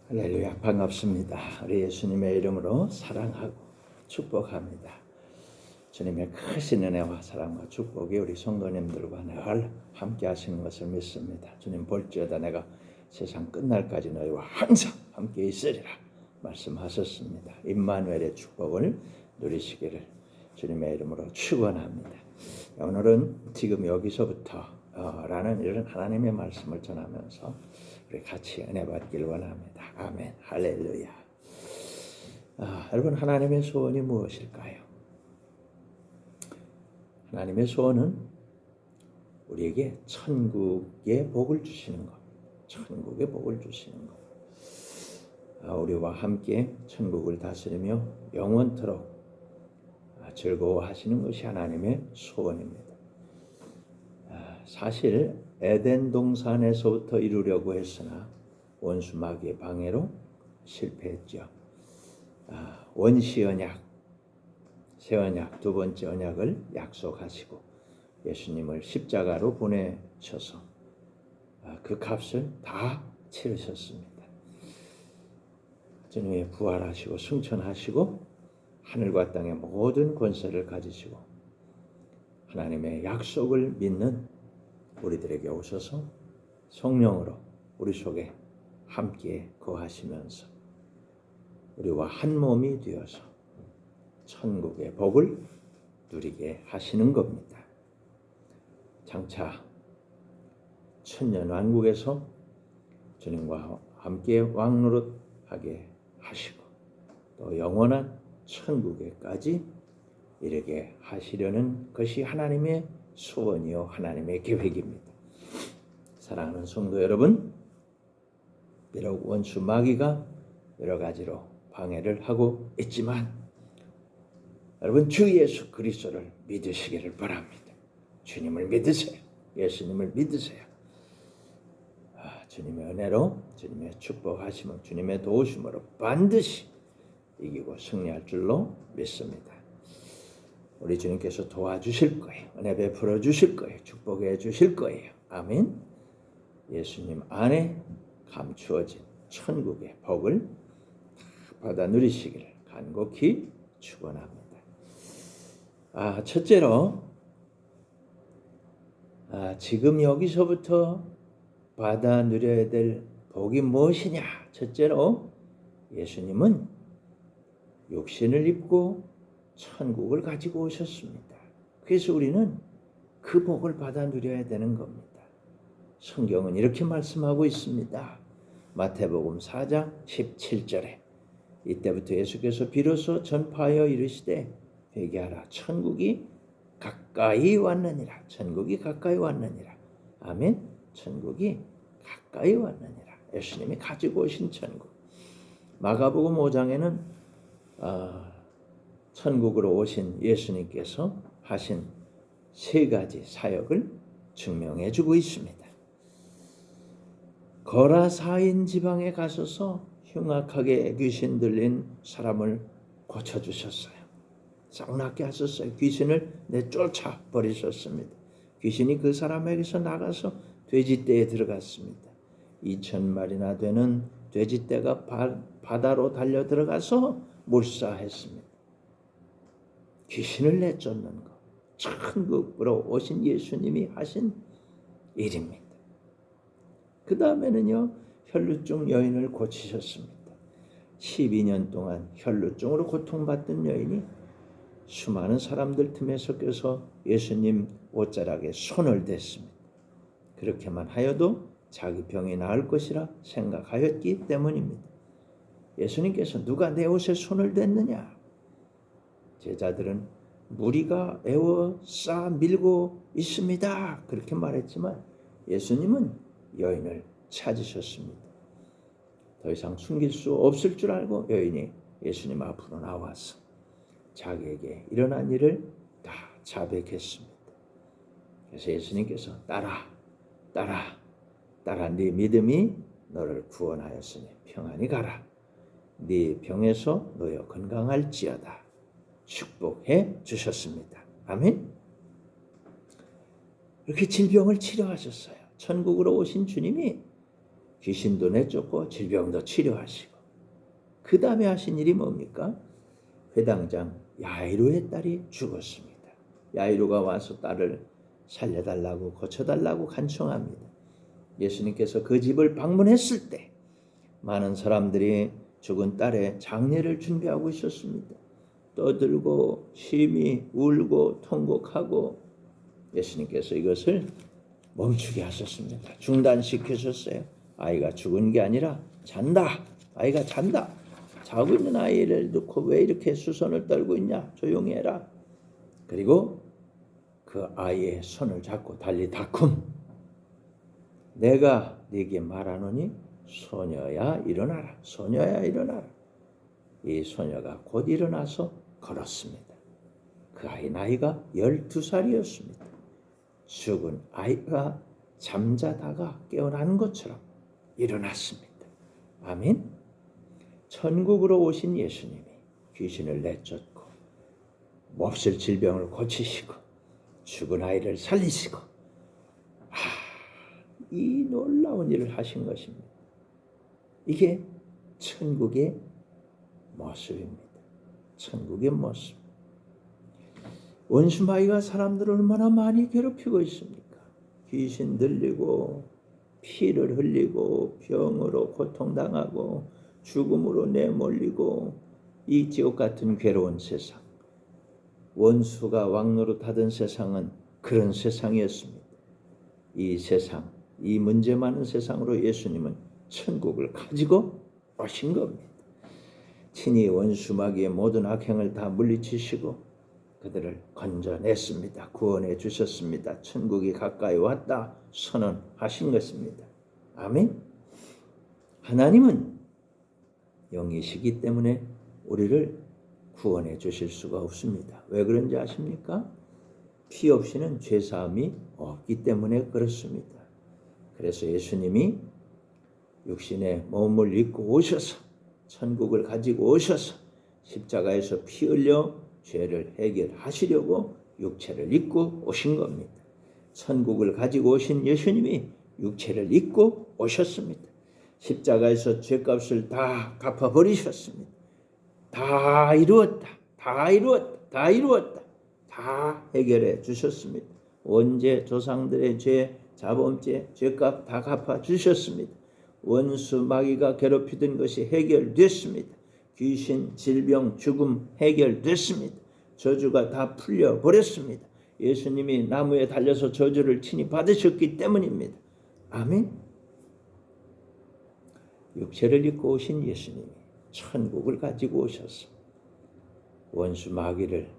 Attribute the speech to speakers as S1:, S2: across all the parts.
S1: 할렐루야, 반갑습니다. 우리 예수님의 이름으로 사랑하고 축복합니다. 주님의 크신 은혜와 사랑과 축복이 우리 성도님들과 늘 함께 하시는 것을 믿습니다. 주님 볼지어다 내가 세상 끝날까지 너희와 항상 함께 있으리라 말씀하셨습니다. 임마누엘의 축복을 누리시기를 주님의 이름으로 축원합니다. 오늘은 지금 여기서부터 라는 이런 하나님의 말씀을 전하면서 우리 같이 은혜 받길 원합니다. 아멘. 할렐루야. 여러분, 하나님의 소원이 무엇일까요? 하나님의 소원은 우리에게 천국의 복을 주시는 것. 천국의 복을 주시는 것. 우리와 함께 천국을 다스리며 영원토록 즐거워하시는 것이 하나님의 소원입니다. 사실 에덴 동산에서부터 이루려고 했으나 원수 마귀의 방해로 실패했죠. 원시 언약, 새 언약, 두 번째 언약을 약속하시고 예수님을 십자가로 보내셔서 그 값을 다 치르셨습니다. 주님이 부활하시고 승천하시고 하늘과 땅의 모든 권세를 가지시고 하나님의 약속을 믿는 우리들에게 오셔서 성령으로 우리 속에 함께 거하시면서 우리와 한 몸이 되어서 천국의 복을 누리게 하시는 겁니다. 장차 천년 왕국에서 주님과 함께 왕노릇하게 하시고 또 영원한 천국에까지 이르게 하시려는 것이 하나님의 소원이요 하나님의 계획입니다. 사랑하는 성도 여러분, 비록 원수 마귀가 여러 가지로 방해를 하고 있지만 여러분 주 예수 그리스도를 믿으시기를 바랍니다. 주님을 믿으세요. 예수님을 믿으세요. 주님의 은혜로 주님의 축복하심으로 주님의 도우심으로 반드시 이기고 승리할 줄로 믿습니다. 우리 주님께서 도와주실 거예요. 은혜 베풀어 주실 거예요. 축복해 주실 거예요. 아멘. 예수님 안에 감추어진 천국의 복을 받아 누리시기를 간곡히 축원합니다. 첫째로 지금 여기서부터 받아 누려야 될 복이 무엇이냐? 첫째로 예수님은 육신을 입고 천국을 가지고 오셨습니다. 그래서 우리는 그 복을 받아 누려야 되는 겁니다. 성경은 이렇게 말씀하고 있습니다. 마태복음 4장 17절에 이때부터 예수께서 비로소 전파하여 이르시되 회개하라 천국이 가까이 왔느니라. 천국이 가까이 왔느니라. 아멘. 천국이 가까이 왔느니라. 예수님이 가지고 오신 천국. 마가복음 5장에는 천국으로 오신 예수님께서 하신 세 가지 사역을 증명해 주고 있습니다. 거라사인 지방에 가셔서 흉악하게 귀신 들린 사람을 고쳐주셨어요. 썩낫게 하셨어요. 귀신을 내쫓아 버리셨습니다. 귀신이 그 사람에게서 나가서 돼지떼에 들어갔습니다. 2,000마리나 되는 돼지떼가 바다로 달려 들어가서 몰사했습니다. 귀신을 내쫓는 것, 천국으로 오신 예수님이 하신 일입니다. 그 다음에는요, 혈루증 여인을 고치셨습니다. 12년 동안 혈루증으로 고통받던 여인이 수많은 사람들 틈에 섞여서 예수님 옷자락에 손을 댔습니다. 그렇게만 하여도 자기 병이 나을 것이라 생각하였기 때문입니다. 예수님께서 누가 내 옷에 손을 댔느냐? 제자들은 무리가 에워싸 밀고 있습니다. 그렇게 말했지만 예수님은 여인을 찾으셨습니다. 더 이상 숨길 수 없을 줄 알고 여인이 예수님 앞으로 나와서 자기에게 일어난 일을 다 자백했습니다. 그래서 예수님께서 따라 네 믿음이 너를 구원하였으니 평안히 가라. 네 병에서 놓여 건강할지어다. 축복해 주셨습니다. 아멘. 이렇게 질병을 치료하셨어요. 천국으로 오신 주님이 귀신도 내쫓고 질병도 치료하시고 그 다음에 하신 일이 뭡니까? 회당장 야이로의 딸이 죽었습니다. 야이로가 와서 딸을 살려달라고 고쳐달라고 간청합니다. 예수님께서 그 집을 방문했을 때 많은 사람들이 죽은 딸의 장례를 준비하고 있었습니다. 떠들고 심히 울고 통곡하고 예수님께서 이것을 멈추게 하셨습니다. 중단시키셨어요. 아이가 죽은 게 아니라 잔다. 아이가 잔다. 자고 있는 아이를 놓고 왜 이렇게 수선을 떨고 있냐? 조용히 해라. 그리고 그 아이의 손을 잡고 달리다쿰 내가 네게 말하노니 소녀야 일어나라. 소녀야 일어나라. 이 소녀가 곧 일어나서 걸었습니다. 그 아이 나이가 12살이었습니다. 죽은 아이가 잠자다가 깨어난 것처럼 일어났습니다. 아멘. 천국으로 오신 예수님이 귀신을 내쫓고 몹쓸 질병을 고치시고 죽은 아이를 살리시고 이 놀라운 일을 하신 것입니다. 이게 천국의 모습입니다. 천국의 모습. 원수마귀가 사람들을 얼마나 많이 괴롭히고 있습니까? 귀신 들리고 피를 흘리고 병으로 고통당하고 죽음으로 내몰리고 이 지옥 같은 괴로운 세상. 원수가 왕노릇하던 세상은 그런 세상이었습니다. 이 세상, 이 문제 많은 세상으로 예수님은 천국을 가지고 오신 겁니다. 친히 원수마귀의 모든 악행을 다 물리치시고 그들을 건져냈습니다. 구원해 주셨습니다. 천국이 가까이 왔다 선언하신 것입니다. 아멘. 하나님은 영이시기 때문에 우리를 구원해 주실 수가 없습니다. 왜 그런지 아십니까? 피 없이는 죄사함이 없기 때문에 그렇습니다. 그래서 예수님이 육신의 몸을 입고 오셔서 천국을 가지고 오셔서 십자가에서 피 흘려 죄를 해결하시려고 육체를 입고 오신 겁니다. 천국을 가지고 오신 예수님이 육체를 입고 오셨습니다. 십자가에서 죄값을 다 갚아버리셨습니다. 다 이루었다. 다 이루었다. 다 이루었다. 다 해결해 주셨습니다. 원죄 조상들의 죄, 자범죄, 죄값 다 갚아주셨습니다. 원수 마귀가 괴롭히던 것이 해결됐습니다. 귀신, 질병, 죽음 해결됐습니다. 저주가 다 풀려버렸습니다. 예수님이 나무에 달려서 저주를 친히 받으셨기 때문입니다. 아멘. 육체를 입고 오신 예수님이 천국을 가지고 오셔서 원수 마귀를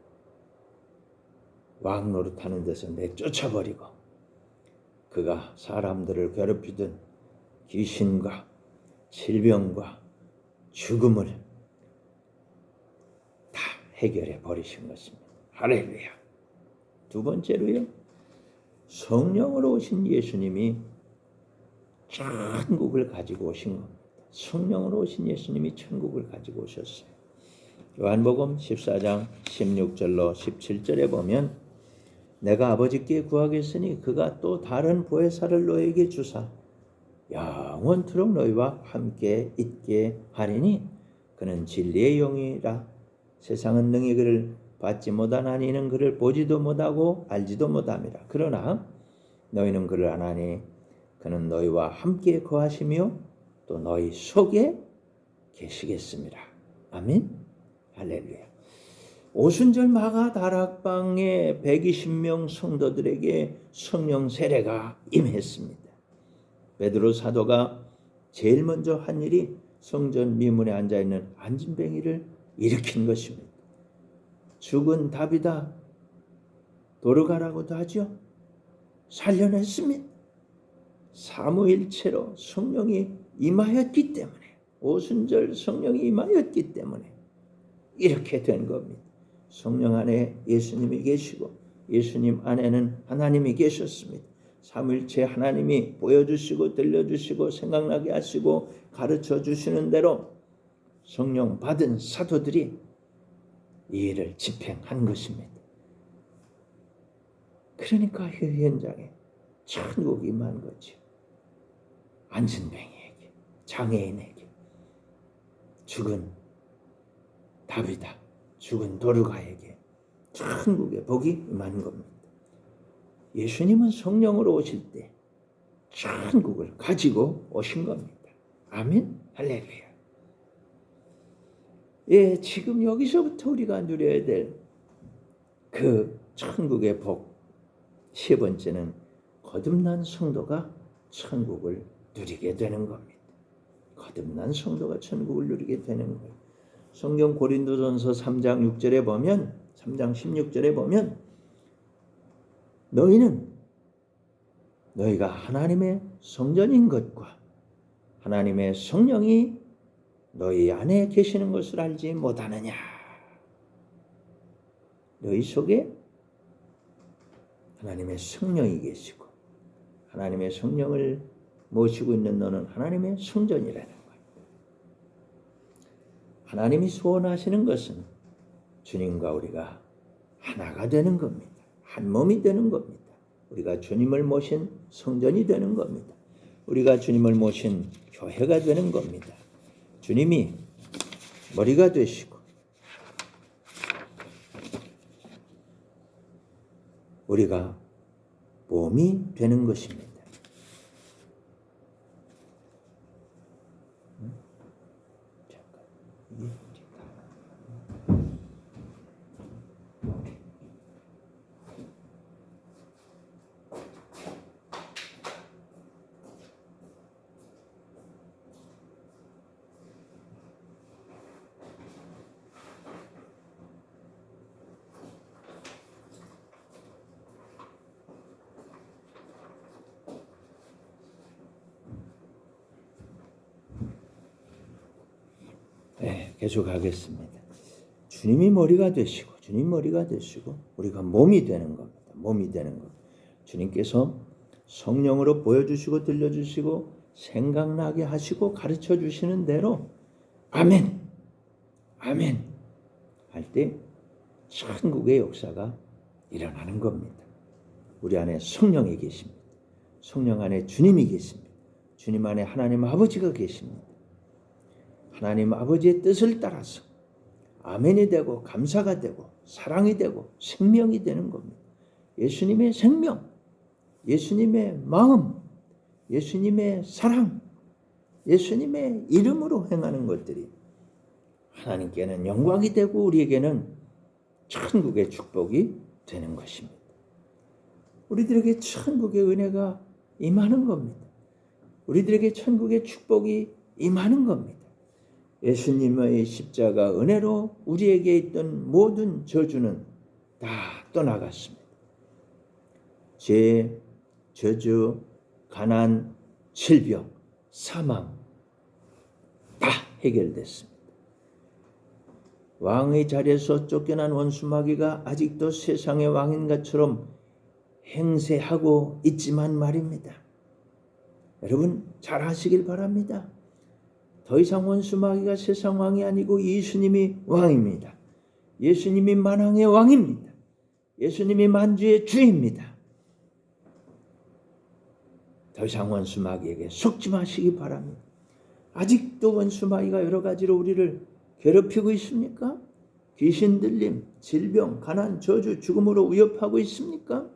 S1: 왕노릇하는 데서 내쫓아버리고 그가 사람들을 괴롭히던 귀신과 질병과 죽음을 다 해결해 버리신 것입니다. 할렐루야. 두 번째로요. 성령으로 오신 예수님이 천국을 가지고 오신 겁니다. 성령으로 오신 예수님이 천국을 가지고 오셨어요. 요한복음 14장 16절로 17절에 보면 내가 아버지께 구하겠으니 그가 또 다른 보혜사를 너에게 주사 영원토록 너희와 함께 있게 하리니 그는 진리의 영이라. 세상은 능히 그를 받지 못하나니 이는 그를 보지도 못하고 알지도 못함이라. 그러나 너희는 그를 아나니 그는 너희와 함께 거하시며 또 너희 속에 계시겠습니다. 아멘. 할렐루야. 오순절 마가 다락방에 120명 성도들에게 성령 세례가 임했습니다. 베드로 사도가 제일 먼저 한 일이 성전 미문에 앉아있는 안진뱅이를 일으킨 것입니다. 죽은 다비다 돌아가라고도 하죠. 살려냈습니다. 삼위일체로 성령이 임하였기 때문에, 오순절 성령이 임하였기 때문에 이렇게 된 겁니다. 성령 안에 예수님이 계시고 예수님 안에는 하나님이 계셨습니다. 삼위일체 하나님이 보여주시고 들려주시고 생각나게 하시고 가르쳐 주시는 대로 성령 받은 사도들이 이 일을 집행한 것입니다. 그러니까 그 현장에 천국이 임한 거죠. 안진뱅이에게. 장애인에게, 죽은 다비다, 죽은 도르가에게 천국의 복이 임하는 겁니다. 예수님은 성령으로 오실 때 천국을 가지고 오신 겁니다. 아멘, 할렐루야. 예, 지금 여기서부터 우리가 누려야 될 그 천국의 복, 세 번째는 거듭난 성도가 천국을 누리게 되는 겁니다. 거듭난 성도가 천국을 누리게 되는 거예요. 성경 고린도전서 3장 6절에 보면, 3장 16절에 보면, 너희가 하나님의 성전인 것과 하나님의 성령이 너희 안에 계시는 것을 알지 못하느냐. 너희 속에 하나님의 성령이 계시고 하나님의 성령을 모시고 있는 너는 하나님의 성전이라는 거예요. 하나님이 소원하시는 것은 주님과 우리가 하나가 되는 겁니다. 한 몸이 되는 겁니다. 우리가 주님을 모신 성전이 되는 겁니다. 우리가 주님을 모신 교회가 되는 겁니다. 주님이 머리가 되시고 우리가 몸이 되는 것입니다. 네, 계속하겠습니다. 주님이 머리가 되시고, 주님 머리가 되시고, 우리가 몸이 되는 겁니다. 몸이 되는 것. 주님께서 성령으로 보여주시고 들려주시고 생각나게 하시고 가르쳐 주시는 대로 아멘, 아멘 할 때 천국의 역사가 일어나는 겁니다. 우리 안에 성령이 계십니다. 성령 안에 주님이 계십니다. 주님 안에 하나님 아버지가 계십니다. 하나님 아버지의 뜻을 따라서 아멘이 되고 감사가 되고 사랑이 되고 생명이 되는 겁니다. 예수님의 생명, 예수님의 마음, 예수님의 사랑, 예수님의 이름으로 행하는 것들이 하나님께는 영광이 되고 우리에게는 천국의 축복이 되는 것입니다. 우리들에게 천국의 은혜가 임하는 겁니다. 우리들에게 천국의 축복이 임하는 겁니다. 예수님의 십자가 은혜로 우리에게 있던 모든 저주는 다 떠나갔습니다. 죄, 저주, 가난, 질병, 사망 다 해결됐습니다. 왕의 자리에서 쫓겨난 원수 마귀가 아직도 세상의 왕인 것처럼 행세하고 있지만 말입니다. 여러분 잘 하시길 바랍니다. 더 이상 원수 마귀가 세상 왕이 아니고 예수님이 왕입니다. 예수님이 만왕의 왕입니다. 예수님이 만주의 주입니다. 더 이상 원수 마귀에게 속지 마시기 바랍니다. 아직도 원수 마귀가 여러 가지로 우리를 괴롭히고 있습니까? 귀신 들림, 질병, 가난, 저주, 죽음으로 위협하고 있습니까?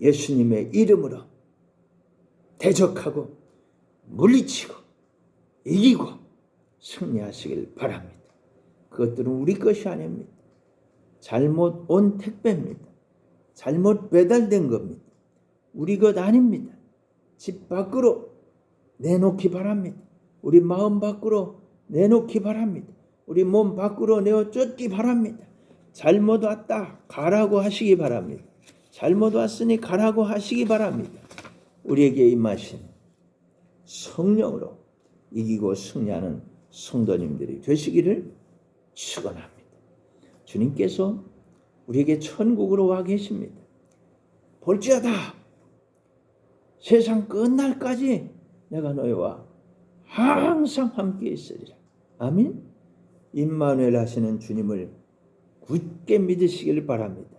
S1: 예수님의 이름으로 대적하고 물리치고 이기고 승리하시길 바랍니다. 그것들은 우리 것이 아닙니다. 잘못 온 택배입니다. 잘못 배달된 겁니다. 우리 것 아닙니다. 집 밖으로 내놓기 바랍니다. 우리 마음 밖으로 내놓기 바랍니다. 우리 몸 밖으로 내어 쫓기 바랍니다. 잘못 왔다 가라고 하시기 바랍니다. 잘못 왔으니 가라고 하시기 바랍니다. 우리에게 임하신 성령으로 이기고 승리하는 성도님들이 되시기를 축원합니다. 주님께서 우리에게 천국으로 와 계십니다. 볼지어다 세상 끝날까지 내가 너희와 항상 함께 있으리라. 아멘. 임마누엘 하시는 주님을 굳게 믿으시길 바랍니다.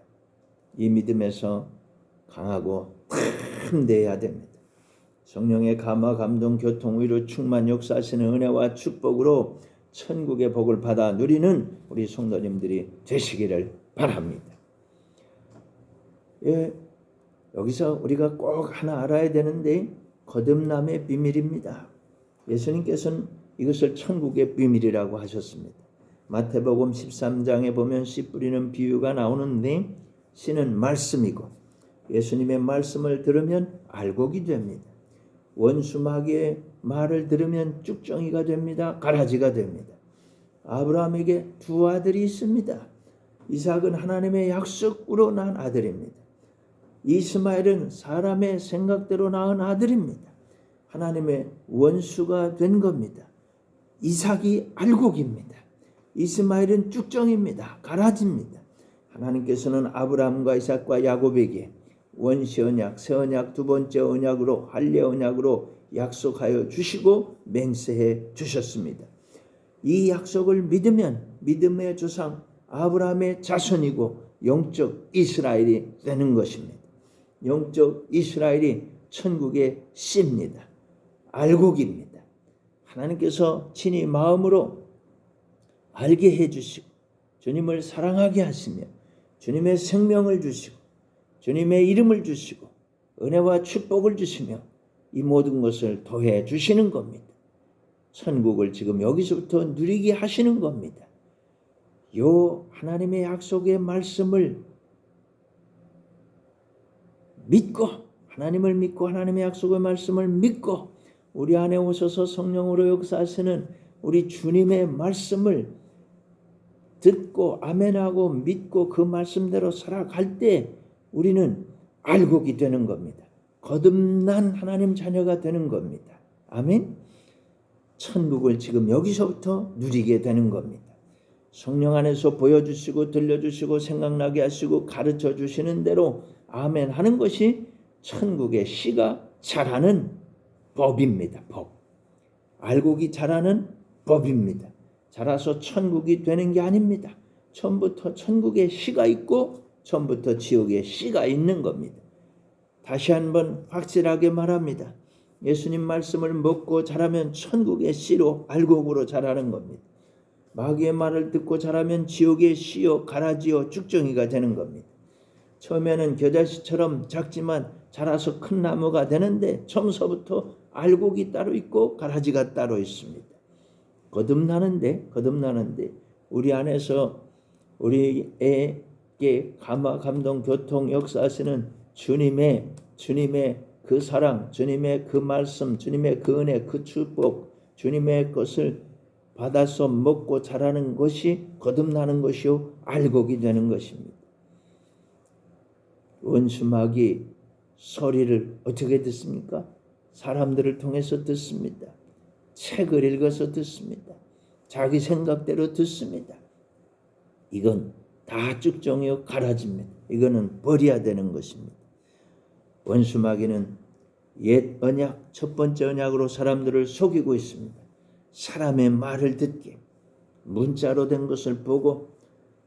S1: 이 믿음에서 강하고 담대해야 됩니다. 성령의 감화, 감동, 교통, 위로 충만 역사하시는 은혜와 축복으로 천국의 복을 받아 누리는 우리 성도님들이 되시기를 바랍니다. 예, 여기서 우리가 꼭 하나 알아야 되는데 거듭남의 비밀입니다. 예수님께서는 이것을 천국의 비밀이라고 하셨습니다. 마태복음 13장에 보면 씨 뿌리는 비유가 나오는데 씨는 말씀이고 예수님의 말씀을 들으면 알곡이 됩니다. 원수 마귀의 말을 들으면 쭉정이가 됩니다. 가라지가 됩니다. 아브라함에게 두 아들이 있습니다. 이삭은 하나님의 약속으로 낳은 아들입니다. 이스마엘은 사람의 생각대로 낳은 아들입니다. 하나님의 원수가 된 겁니다. 이삭이 알곡입니다. 이스마엘은 쭉정입니다. 가라지입니다. 하나님께서는 아브라함과 이삭과 야곱에게 원시 언약, 새 언약, 두 번째 언약으로 할례 언약으로 약속하여 주시고 맹세해 주셨습니다. 이 약속을 믿으면 믿음의 조상 아브라함의 자손이고 영적 이스라엘이 되는 것입니다. 영적 이스라엘이 천국의 씨입니다. 알곡입니다. 하나님께서 친히 마음으로 알게 해주시고 주님을 사랑하게 하시며 주님의 생명을 주시고 주님의 이름을 주시고 은혜와 축복을 주시며 이 모든 것을 더해 주시는 겁니다. 천국을 지금 여기서부터 누리게 하시는 겁니다. 요 하나님의 약속의 말씀을 믿고 하나님을 믿고 하나님의 약속의 말씀을 믿고 우리 안에 오셔서 성령으로 역사하시는 우리 주님의 말씀을 듣고 아멘하고 믿고 그 말씀대로 살아갈 때 우리는 알곡이 되는 겁니다. 거듭난 하나님 자녀가 되는 겁니다. 아멘. 천국을 지금 여기서부터 누리게 되는 겁니다. 성령 안에서 보여주시고 들려주시고 생각나게 하시고 가르쳐 주시는 대로 아멘 하는 것이 천국의 씨가 자라는 법입니다. 법. 알곡이 자라는 법입니다. 자라서 천국이 되는 게 아닙니다. 처음부터 천국의 씨가 있고 처음부터 지옥의 씨가 있는 겁니다. 다시 한번 확실하게 말합니다. 예수님 말씀을 먹고 자라면 천국의 씨로 알곡으로 자라는 겁니다. 마귀의 말을 듣고 자라면 지옥의 씨요 가라지요 쭉정이가 되는 겁니다. 처음에는 겨자씨처럼 작지만 자라서 큰 나무가 되는데 처음서부터 알곡이 따로 있고 가라지가 따로 있습니다. 거듭나는데 우리 안에서 우리에게 감화, 감동, 교통, 역사하시는 주님의 그 사랑, 주님의 그 말씀, 주님의 그 은혜, 그 축복, 주님의 것을 받아서 먹고 자라는 것이 거듭나는 것이요 알곡이 되는 것입니다. 원수마귀 소리를 어떻게 듣습니까? 사람들을 통해서 듣습니다. 책을 읽어서 듣습니다. 자기 생각대로 듣습니다. 이건 다 쭉정이요 가라지입니다. 이거는 버려야 되는 것입니다. 원수마귀는 옛 언약, 첫 번째 언약으로 사람들을 속이고 있습니다. 사람의 말을 듣게 문자로 된 것을 보고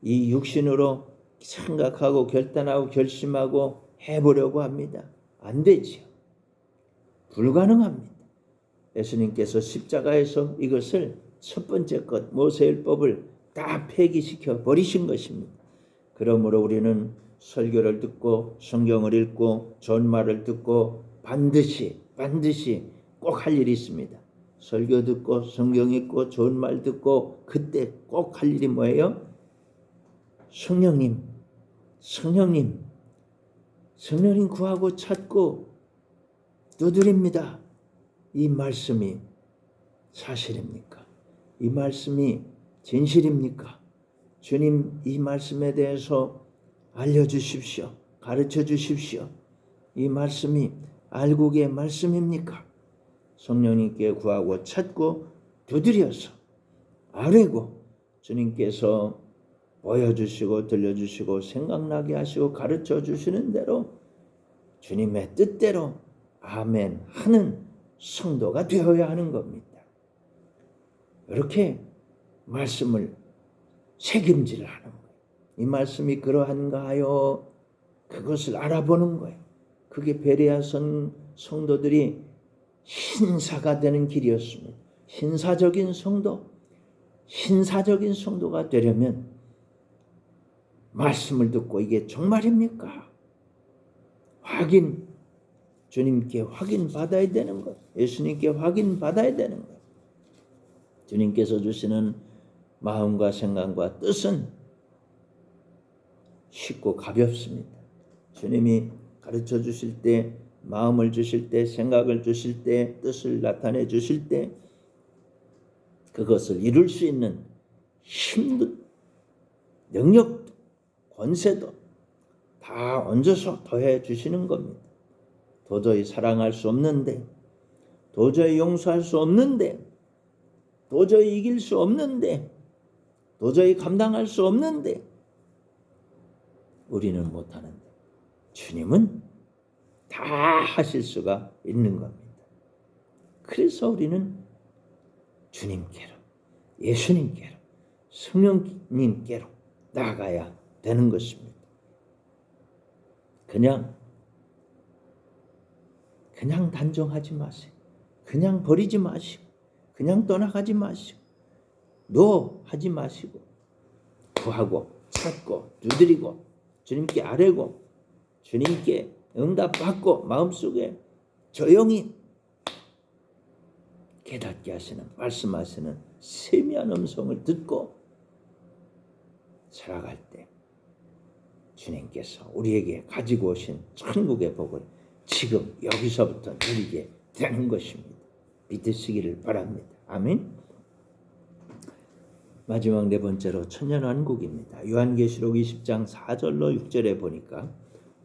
S1: 이 육신으로 생각하고 결단하고 결심하고 해보려고 합니다. 안 되지요. 불가능합니다. 예수님께서 십자가에서 이것을 첫 번째 것 모세율법을 다 폐기시켜 버리신 것입니다. 그러므로 우리는 설교를 듣고 성경을 읽고 좋은 말을 듣고 반드시 꼭 할 일이 있습니다. 설교 듣고 성경 읽고 좋은 말 듣고 그때 꼭 할 일이 뭐예요? 성령님 구하고 찾고 두드립니다. 이 말씀이 사실입니까? 이 말씀이 진실입니까? 주님 이 말씀에 대해서 알려주십시오. 가르쳐 주십시오. 이 말씀이 알곡의 말씀입니까? 성령님께 구하고 찾고 두드려서 아뢰고 주님께서 보여주시고 들려주시고 생각나게 하시고 가르쳐 주시는 대로 주님의 뜻대로 아멘 하는 성도가 되어야 하는 겁니다. 이렇게 말씀을 책임질 하는 거예요. 이 말씀이 그러한가 하여 그것을 알아보는 거예요. 그게 베레아 성도들이 신사가 되는 길이었습니다. 신사적인 성도가 되려면 말씀을 듣고 이게 정말입니까? 주님께 확인받아야 되는 것. 예수님께 확인받아야 되는 것. 주님께서 주시는 마음과 생각과 뜻은 쉽고 가볍습니다. 주님이 가르쳐 주실 때, 마음을 주실 때, 생각을 주실 때, 뜻을 나타내 주실 때 그것을 이룰 수 있는 힘도, 능력도, 권세도 다 얹어서 더해 주시는 겁니다. 도저히 사랑할 수 없는데, 도저히 용서할 수 없는데, 도저히 이길 수 없는데, 도저히 감당할 수 없는데 우리는 못하는데 주님은 다 하실 수가 있는 겁니다. 그래서 우리는 주님께로, 예수님께로, 성령님께로 나아가야 되는 것입니다. 그냥 단정하지 마세요. 그냥 버리지 마시고, 그냥 떠나가지 마시고, 하지 마시고, 구하고 찾고 두드리고 주님께 아뢰고 주님께 응답받고 마음속에 조용히 깨닫게 하시는, 말씀하시는 세미한 음성을 듣고 살아갈 때 주님께서 우리에게 가지고 오신 천국의 복을 지금 여기서부터 누리게 되는 것입니다. 믿으시기를 바랍니다. 아멘. 마지막 네 번째로 천년왕국입니다. 요한계시록 20장 4절로 6절에 보니까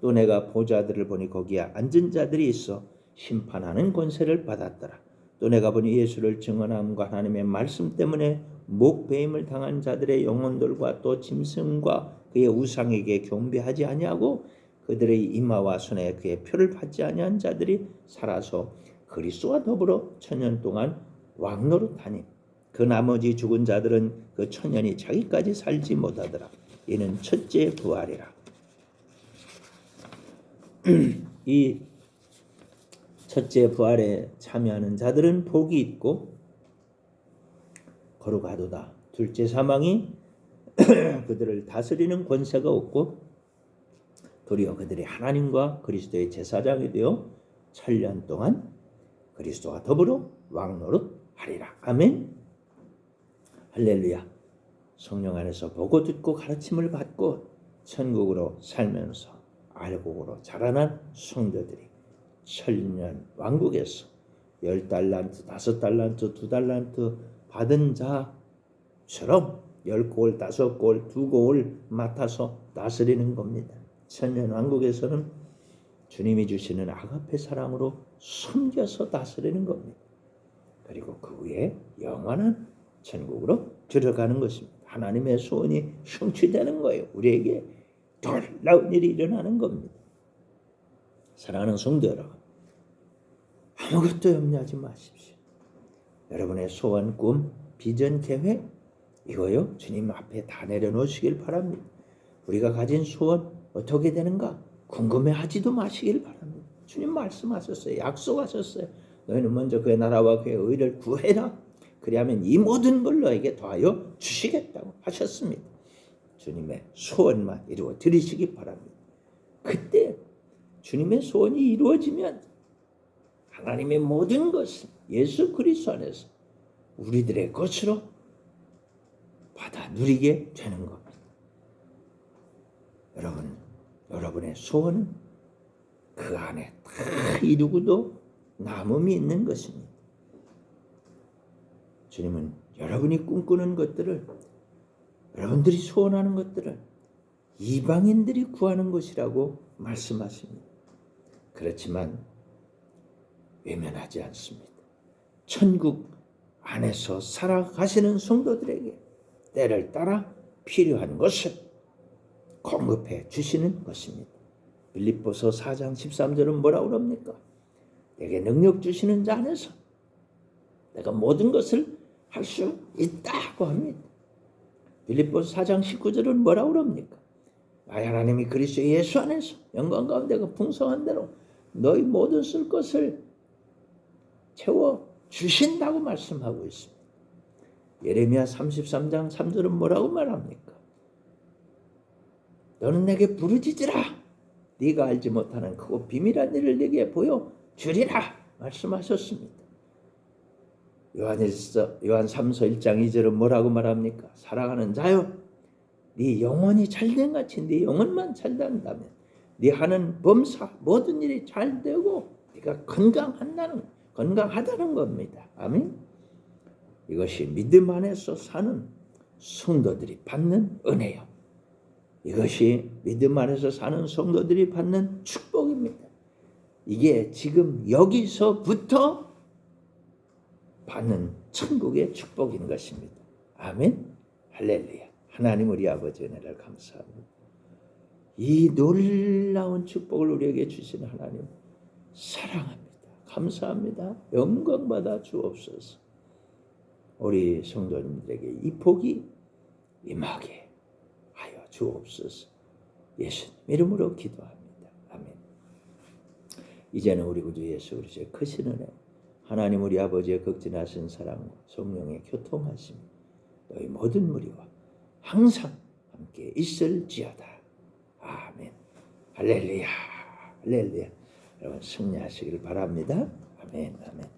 S1: 또 내가 보좌들을 보니 거기에 앉은 자들이 있어 심판하는 권세를 받았더라. 또 내가 보니 예수를 증언함과 하나님의 말씀 때문에 목배임을 당한 자들의 영혼들과 또 짐승과 그의 우상에게 경배하지 아니하고 그들의 이마와 손에 그의 표를 받지 아니한 자들이 살아서 그리스도와 더불어 천년 동안 왕노릇하니 그 나머지 죽은 자들은 그 천년이 자기까지 살지 못하더라. 이는 첫째 부활이라. 이 첫째 부활에 참여하는 자들은 복이 있고 거룩하도다. 둘째 사망이 그들을 다스리는 권세가 없고 도리어 그들이 하나님과 그리스도의 제사장이 되어 천년 동안 그리스도와 더불어 왕노릇하리라. 아멘. 할렐루야. 성령 안에서 보고 듣고 가르침을 받고 천국으로 살면서 알곡으로 자라난 성도들이 천년 왕국에서 10달란트, 5달란트, 2달란트 받은 자처럼 10골, 5골, 2골 맡아서 다스리는 겁니다. 천년 왕국에서는 주님이 주시는 아가페 사랑으로 섬겨서 다스리는 겁니다. 그리고 그 후에 영원한 천국으로 들어가는 것입니다. 하나님의 소원이 성취되는 거예요. 우리에게 놀라운 일이 일어나는 겁니다. 사랑하는 성도 여러분, 아무것도 염려하지 마십시오. 여러분의 소원, 꿈, 비전, 계획 이거요 주님 앞에 다 내려놓으시길 바랍니다. 우리가 가진 소원 어떻게 되는가 궁금해하지도 마시길 바랍니다. 주님 말씀하셨어요. 약속하셨어요. 너희는 먼저 그의 나라와 그의 의를 구해라. 그리하면 이 모든 걸 너에게 더하여 주시겠다고 하셨습니다. 주님의 소원만 이루어 드리시기 바랍니다. 그때 주님의 소원이 이루어지면 하나님의 모든 것은 예수 그리스도 안에서 우리들의 것으로 받아 누리게 되는 겁니다. 여러분의 소원은 그 안에 다 이루고도 남음이 있는 것입니다. 주님은 여러분이 꿈꾸는 것들을, 여러분들이 소원하는 것들을 이방인들이 구하는 것이라고 말씀하십니다. 그렇지만 외면하지 않습니다. 천국 안에서 살아가시는 성도들에게 때를 따라 필요한 것을 공급해 주시는 것입니다. 빌립보서 4장 13절은 뭐라고 그럽니까? 내게 능력 주시는 자 안에서 내가 모든 것을 할 수 있다고 합니다. 빌립보서 4장 19절은 뭐라고 그럽니까? 나의 하나님이 그리스도 예수 안에서 영광 가운데 그 풍성한 대로 너희 모든 쓸 것을 채워 주신다고 말씀하고 있습니다. 예레미야 33장 3절은 뭐라고 말합니까? 너는 내게 부르짖으라. 네가 알지 못하는 크고 비밀한 일을 네게 보여주리라 말씀하셨습니다. 요한 3서 1장 2절은 뭐라고 말합니까? 사랑하는 자여, 네 영혼이 잘된 같이 네 영혼만 잘된다면 네 하는 범사 모든 일이 잘되고 네가 건강하다는 겁니다. 아멘. 이것이 믿음 안에서 사는 성도들이 받는 은혜요. 이것이 믿음 안에서 사는 성도들이 받는 축복입니다. 이게 지금 여기서부터 받는 천국의 축복인 것입니다. 아멘. 할렐루야. 하나님 우리 아버지 은혜를 감사합니다. 이 놀라운 축복을 우리에게 주신 하나님 사랑합니다. 감사합니다. 영광받아 주옵소서. 우리 성도님들에게 이 복이 임하게 하여 주옵소서. 예수님 이름으로 기도합니다. 아멘. 이제는 우리 구주 예수 그리스도의 크신 은혜, 하나님 우리 아버지의 극진하신 사랑과 성령의 교통하심이 너희 모든 무리와 항상 함께 있을지어다. 아멘. 할렐루야. 할렐루야. 여러분 승리하시길 바랍니다. 아멘. 아멘.